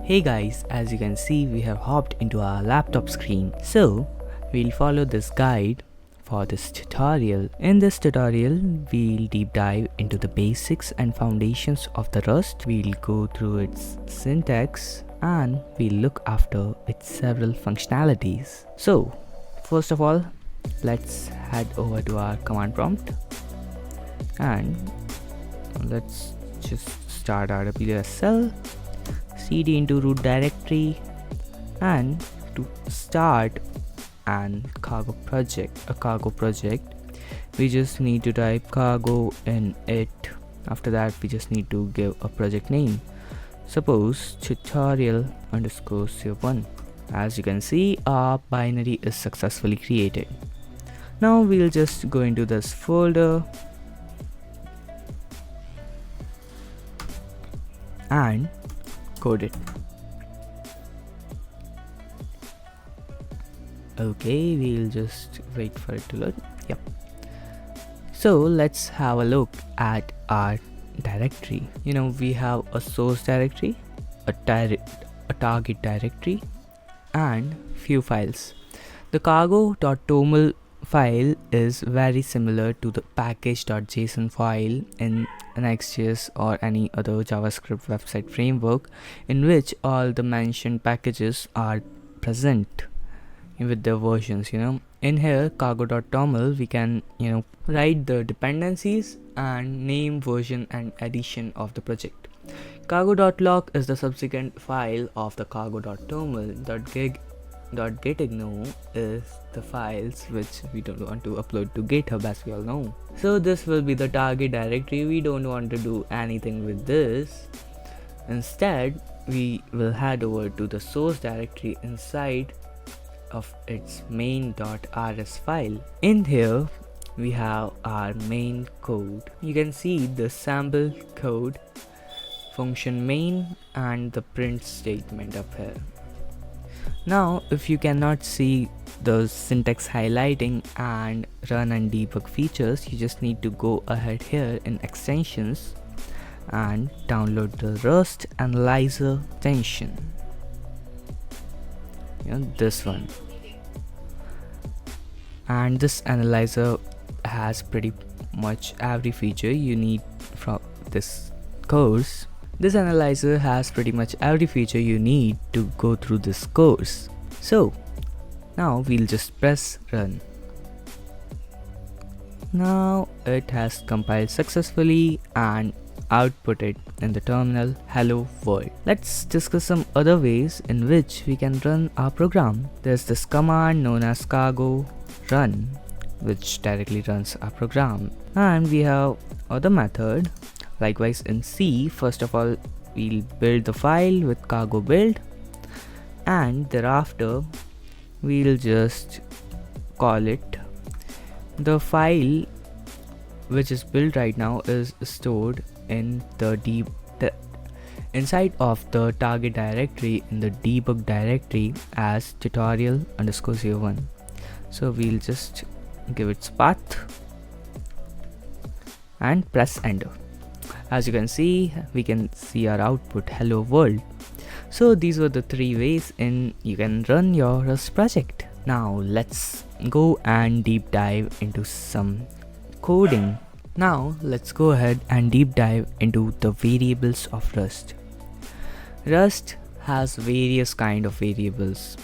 Hey guys, as you can see we have hopped into our laptop screen. So we'll follow this guide for this tutorial. In this tutorial we'll deep dive into the basics and foundations of the Rust. We'll go through its syntax and we'll look after its several functionalities. So first of all, let's head over to our command prompt and let's just start our WSL cd into root directory, and to start a cargo project we just need to type cargo in it. After that we just need to give a project name, suppose tutorial underscore co1. As you can see, our binary is successfully created. Now we'll just go into this folder and code it. Okay, we'll just wait for it to load. Yep. So let's have a look at our directory. We have a source directory, a target directory, and few files. The cargo.toml file is very similar to the package.json file in Next.js or any other JavaScript website framework, in which all the mentioned packages are present with their versions. In here, cargo.toml, we can write the dependencies and name, version and edition of the project. Cargo.log is the subsequent file of the cargo.toml. .gitignore is the files which we don't want to upload to GitHub, as we all know. So this will be the target directory. We don't want to do anything with this. Instead, we will head over to the source directory inside of its main.rs file. In here we have our main code. You can see the sample code, function main, and the print statement up here. Now if you cannot see the syntax highlighting and run and debug features, you just need to go ahead here in extensions and download the Rust Analyzer extension. This one. And this analyzer has pretty much every feature you need from this course. This analyzer has pretty much every feature you need to go through this course. So now we'll just press run. Now it has compiled successfully and output it in the terminal hello world. Let's discuss some other ways in which we can run our program. There's this command known as cargo run, which directly runs our program, and we have other method. Likewise in C, first of all we'll build the file with cargo build, and thereafter we'll just call it. The file which is built right now is stored in the inside of the target directory in the debug directory as tutorial underscore co1. So we'll just give its path and press enter. As you can see, we can see our output hello world. So these were the three ways in you can run your Rust project. Now let's go and deep dive into some coding. Now let's go ahead and deep dive into the variables of Rust. Rust has various kind of variables.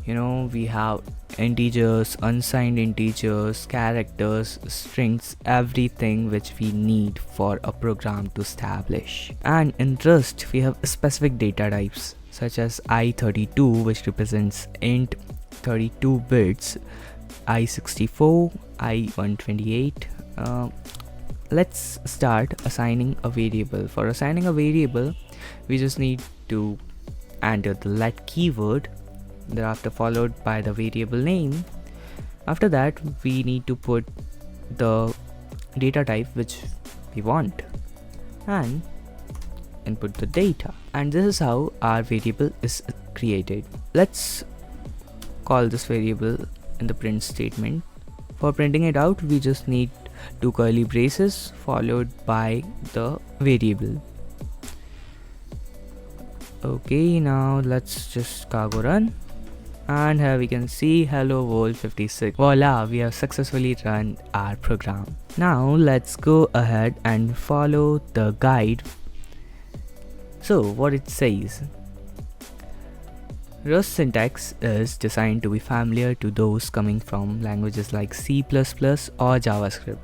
We have integers, unsigned integers, characters, strings, everything which we need for a program to establish. And in Rust we have specific data types such as i32, which represents int 32 bits, i64, i128. Let's start assigning a variable. For assigning a variable, we just need to enter the let keyword, thereafter followed by the variable name. After that we need to put the data type which we want and input the data, and this is how our variable is created. Let's call this variable in the print statement. For printing it out, we just need two curly braces followed by the variable. Okay, now let's just cargo run. And here we can see hello world 56. Voila, we have successfully run our program. Now let's go ahead and follow the guide. So what it says: Rust syntax is designed to be familiar to those coming from languages like C++ or JavaScript,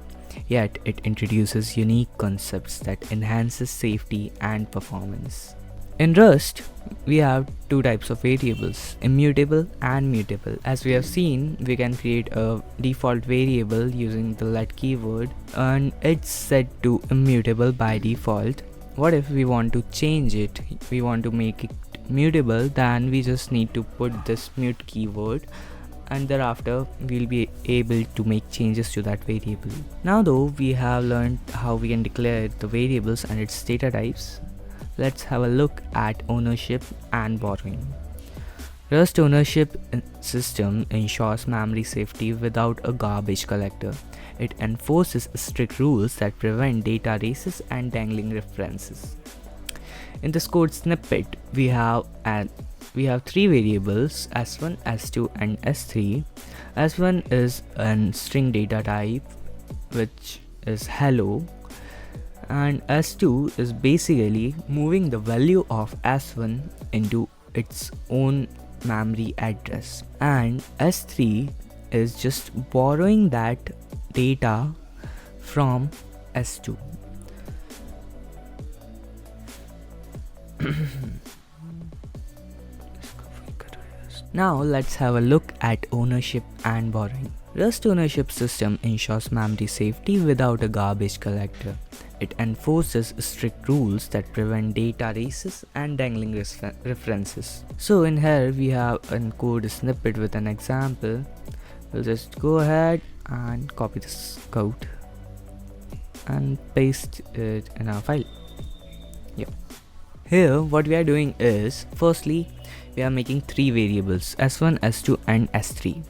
yet it introduces unique concepts that enhances safety and performance. In Rust, we have two types of variables, immutable and mutable. As we have seen, we can create a default variable using the let keyword and it's set to immutable by default. What if we want to change it? We want to make it mutable, then we just need to put this mute keyword and thereafter we'll be able to make changes to that variable. Now though we have learned how we can declare the variables and its data types, let's have a look at ownership and borrowing. Rust ownership system ensures memory safety without a garbage collector. It enforces strict rules that prevent data races and dangling references. In this code snippet, we have three variables, s1, s2 and s3. s1 is a string data type which is hello, and s2 is basically moving the value of s1 into its own memory address, and s3 is just borrowing that data from s2. Now let's have a look at ownership and borrowing. Rust ownership system ensures memory safety without a garbage collector. It enforces strict rules that prevent data races and dangling references. So in here we have a code snippet with an example. We'll just go ahead and copy this code and paste it in our file. Yep. Here what we are doing is, firstly we are making three variables, s1, s2 and s3.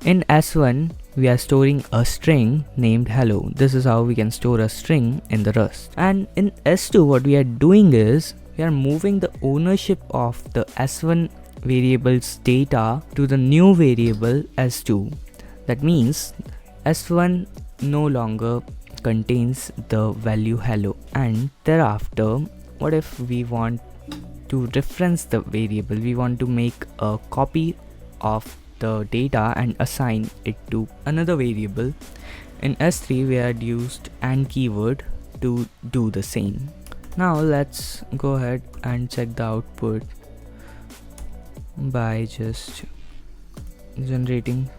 In s1 we are storing a string named hello. This is how we can store a string in the Rust. And in s2 what we are doing is, we are moving the ownership of the s1 variable's data to the new variable s2. That means s1 no longer contains the value hello, and thereafter what if we want to reference the variable, we want to make a copy of the data and assign it to another variable. In s3 we had used AND keyword to do the same. Now let's go ahead and check the output by just generating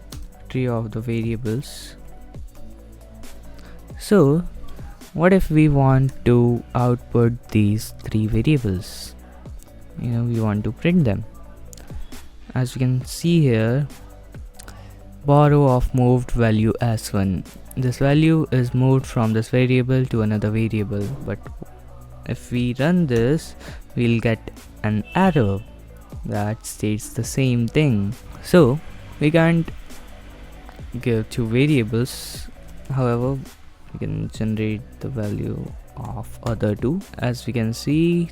tree of the variables. So what if we want to output these three variables? We want to print them. As we can see here, borrow of moved value s1. This value is moved from this variable to another variable, but if we run this, we'll get an error that states the same thing. So we can't give two variables, however we can generate the value of other two. As we can see,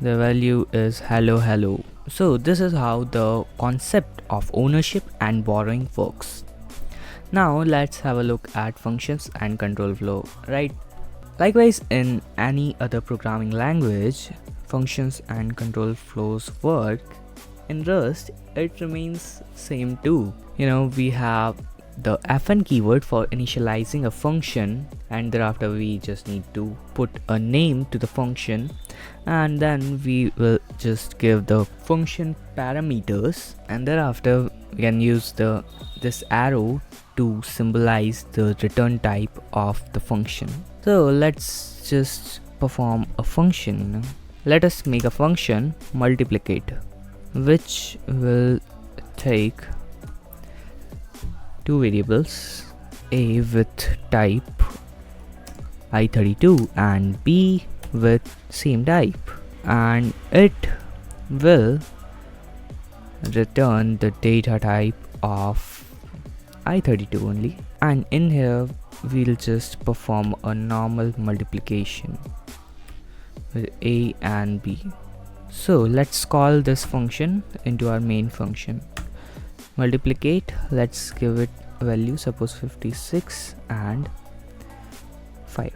the value is hello hello. So this is how the concept of ownership and borrowing works. Now let's have a look at functions and control flow, right? Likewise, in any other programming language, functions and control flows work. In Rust, it remains same too. We have the fn keyword for initializing a function, and thereafter we just need to put a name to the function, and then we will just give the function parameters, and thereafter we can use this arrow to symbolize the return type of the function. So let's just perform a function. Let us make a function multiplicate, which will take two variables, a with type i32 and b with same type, and it will return the data type of i32 only. And in here we'll just perform a normal multiplication with a and b. So let's call this function into our main function. Multiplicate, let's give it a value, suppose 56 and 5.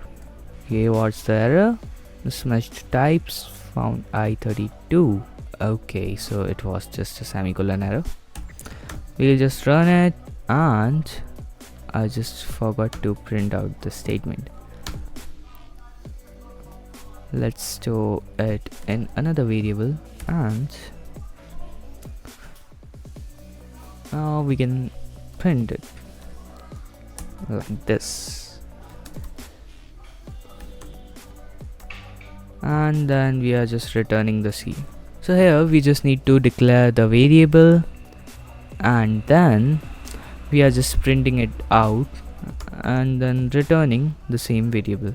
Okay, what's the error? Mismatched types found I32. Okay, so it was just a semicolon error. We'll just run it, and I just forgot to print out the statement. Let's store it in another variable, and now we can print it like this, and then we are just returning the C. So here we just need to declare the variable, and then we are just printing it out and then returning the same variable.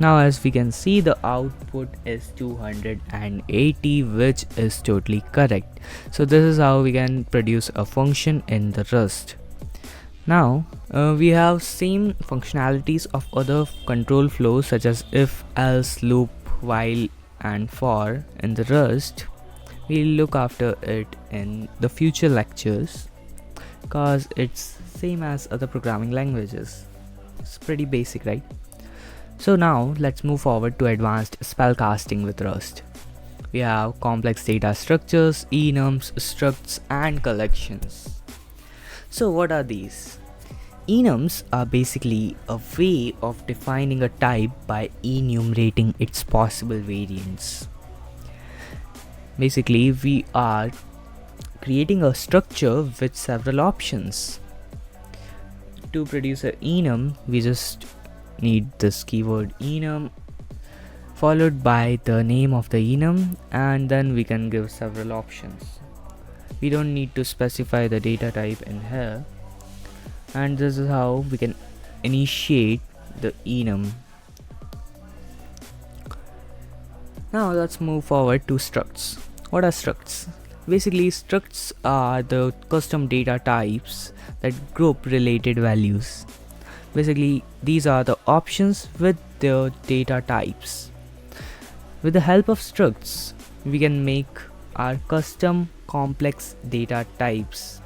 Now as we can see, the output is 280, which is totally correct. So this is how we can produce a function in the Rust. Now we have same functionalities of other control flows such as if, else, loop, while and for in the Rust. We'll look after it in the future lectures because it's same as other programming languages. It's pretty basic, right? So now let's move forward to advanced spellcasting with Rust. We have complex data structures, enums, structs and collections. So what are these? Enums are basically a way of defining a type by enumerating its possible variants. Basically, we are creating a structure with several options. To produce an enum, we just need this keyword enum followed by the name of the enum, and then we can give several options. We don't need to specify the data type in here, and this is how we can initiate the enum. Now let's move forward to structs. What are structs? Basically, structs are the custom data types that group related values. Basically, these are the options with their data types. With the help of structs, we can make our custom complex data types.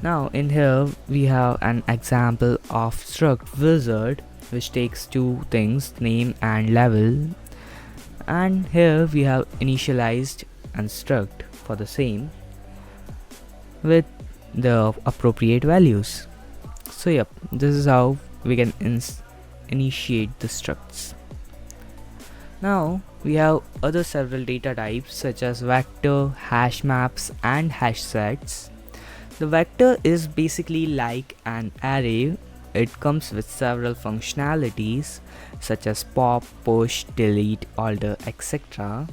Now in here we have an example of struct wizard, which takes two things, name and level, and here we have initialized and struct for the same with the appropriate values. So yep, this is how we can initiate the structs. Now we have other several data types such as vector, hash maps and hash sets. The vector is basically like an array. It comes with several functionalities such as pop, push, delete, alter, etc.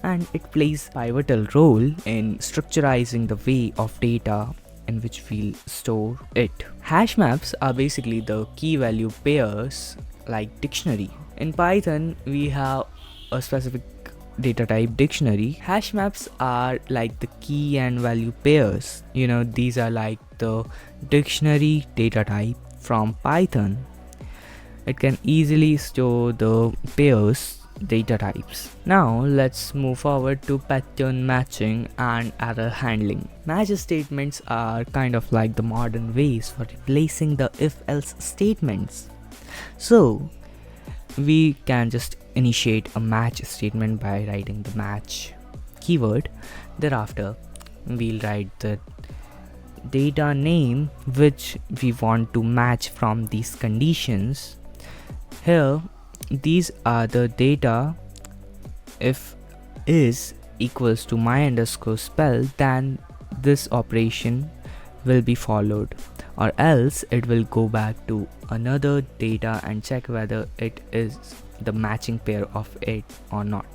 And it plays a pivotal role in structurizing the way of data in which we'll store it. Hash maps are basically the key value pairs like dictionary. In Python, we have a specific data type dictionary. Hash maps are like the key and value pairs. These are like the dictionary data type from Python. It can easily store the pairs data types. Now let's move forward to pattern matching and error handling. Match statements are kind of like the modern ways for replacing the if-else statements. So we can just initiate a match statement by writing the match keyword. Thereafter we'll write the data name which we want to match from these conditions. Here these are the data. If is equals to my underscore spell, then this operation will be followed, or else it will go back to another data and check whether it is the matching pair of it or not.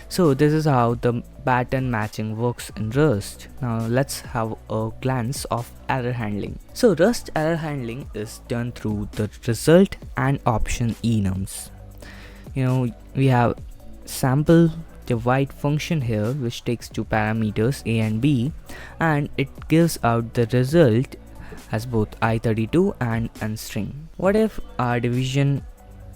So this is how the pattern matching works in Rust. Now let's have a glance of error handling. So Rust error handling is done through the result and option enums. We have sample divide function here, which takes two parameters a and b, and it gives out the result as both I32 and unstring. What if our division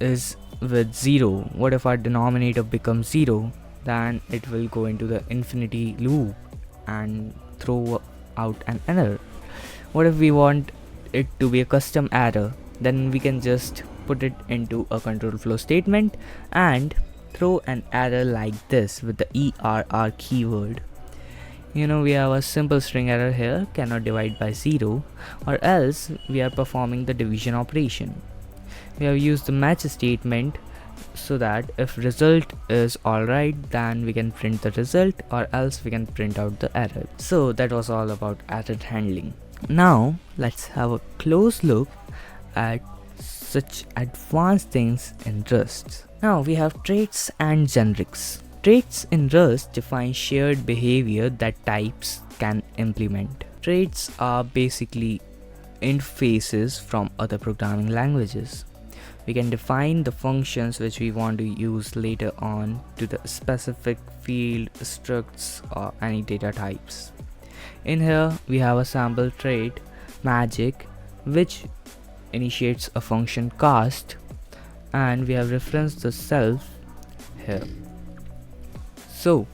is with 0. What if our denominator becomes 0? Then it will go into the infinity loop and throw out an error. What if we want it to be a custom error? Then we can just put it into a control flow statement and throw an error like this with the ERR keyword. We have a simple string error here, cannot divide by 0, or else we are performing the division operation. We have used the match statement so that if result is alright, then we can print the result, or else we can print out the error. So that was all about error handling. Now let's have a close look at such advanced things in Rust. Now we have traits and generics. Traits in Rust define shared behavior that types can implement. Traits are basically interfaces from other programming languages. We can define the functions which we want to use later on to the specific field, structs, or any data types. In here we have a sample trait magic, which initiates a function cast, and we have referenced the self here. So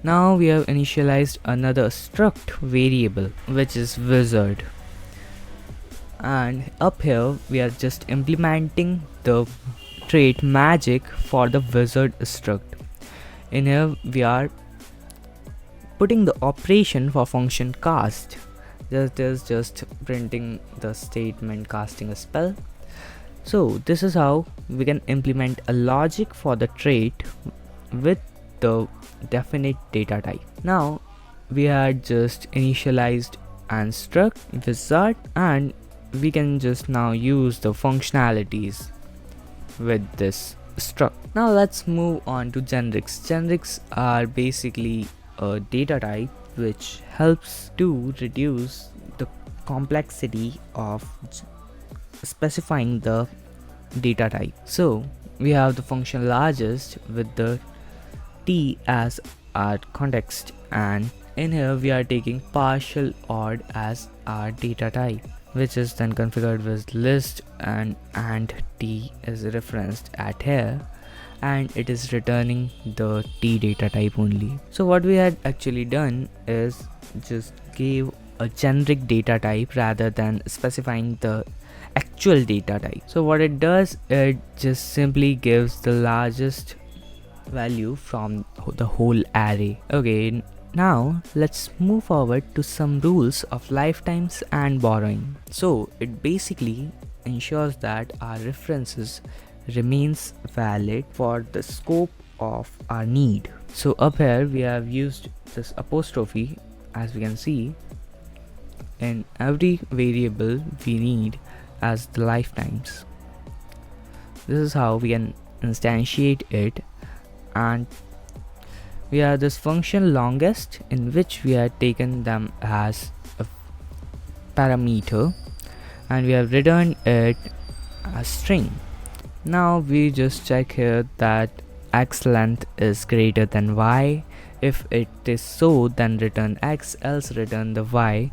now we have initialized another struct variable, which is wizard, and up here we are just implementing the trait magic for the wizard struct. In here we are putting the operation for function cast. That is just printing the statement casting a spell. So this is how we can implement a logic for the trait with the definite data type. Now we had just initialized and struct wizard, and we can just now use the functionalities with this struct. Now let's move on to generics. Generics are basically a data type which helps to reduce the complexity of specifying the data type. So we have the function largest with the t as our context, and in here we are taking partial odd as our data type, which is then configured with list, and t is referenced at here, and it is returning the t data type only. So what we had actually done is just gave a generic data type rather than specifying the actual data type. So what it does, it just simply gives the largest value from the whole array. Okay, now let's move forward to some rules of lifetimes and borrowing. So it basically ensures that our references remains valid for the scope of our need. So up here we have used this apostrophe, as we can see, in every variable we need as the lifetimes. This is how we can instantiate it, and we have this function longest, in which we have taken them as a parameter, and we have returned it as string. Now we just check here that x length is greater than y. If it is so, then return x, else return the y.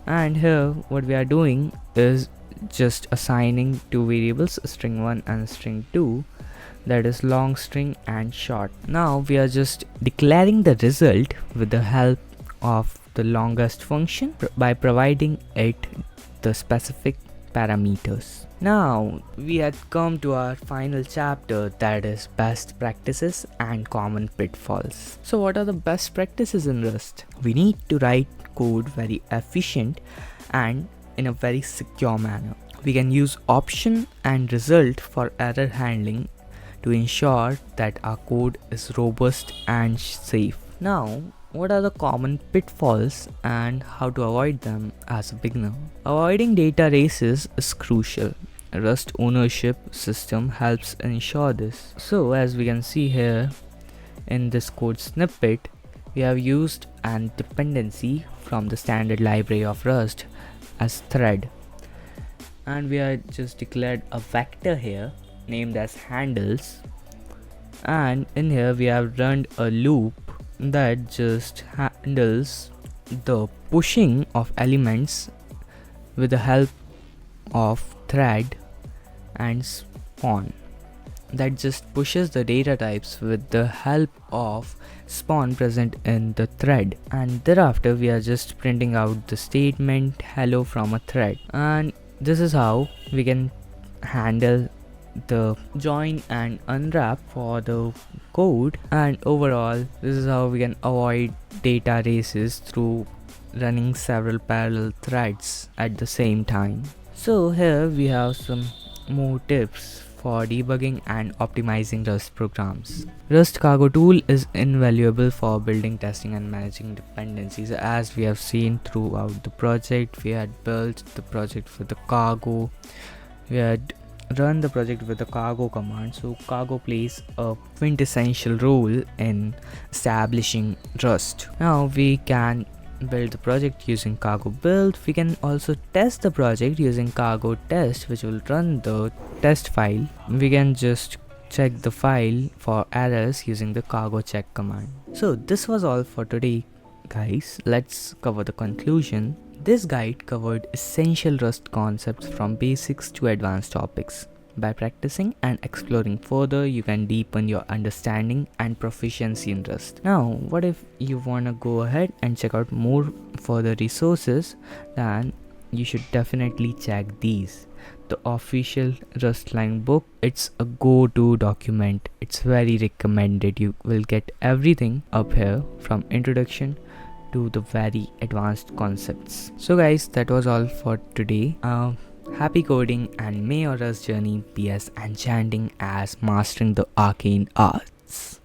And here what we are doing is just assigning two variables, string 1 and string 2, that is long string and short. Now we are just declaring the result with the help of the longest function by providing it the specific parameters. Now we had come to our final chapter, that is best practices and common pitfalls. So what are the best practices in Rust? We need to write code very efficient and in a very secure manner. We can use option and result for error handling to ensure that our code is robust and safe. Now, what are the common pitfalls and how to avoid them as a beginner? Avoiding data races is crucial. Rust ownership system helps ensure this. So as we can see here in this code snippet, we have used an dependency from the standard library of Rust as thread, and we have just declared a vector here named as handles, and in here we have run a loop that just handles the pushing of elements with the help of thread and spawn. that just pushes the data types with the help of spawn present in the thread, and thereafter we are just printing out the statement hello from a thread. And this is how we can handle the join and unwrap for the code, and overall this is how we can avoid data races through running several parallel threads at the same time. So here we have some more tips for debugging and optimizing Rust programs. Rust Cargo tool is invaluable for building, testing and managing dependencies. As we have seen throughout the project, we had built the project with the cargo, we had run the project with the cargo command. So cargo plays a quintessential role in establishing Rust. Now we can build the project using cargo build. We can also test the project using cargo test, which will run the test file. We can just check the file for errors using the cargo check command. So this was all for today, guys. Let's cover the conclusion. This guide covered essential Rust concepts from basics to advanced topics. By practicing and exploring further, you can deepen your understanding and proficiency in Rust. Now, what if you wanna go ahead and check out more further resources? Then you should definitely check these. The official Rustline book, it's a go-to document. It's very recommended. You will get everything up here from introduction to the very advanced concepts. So guys, that was all for today. Happy coding, and may your Rust journey be as enchanting as mastering the arcane arts.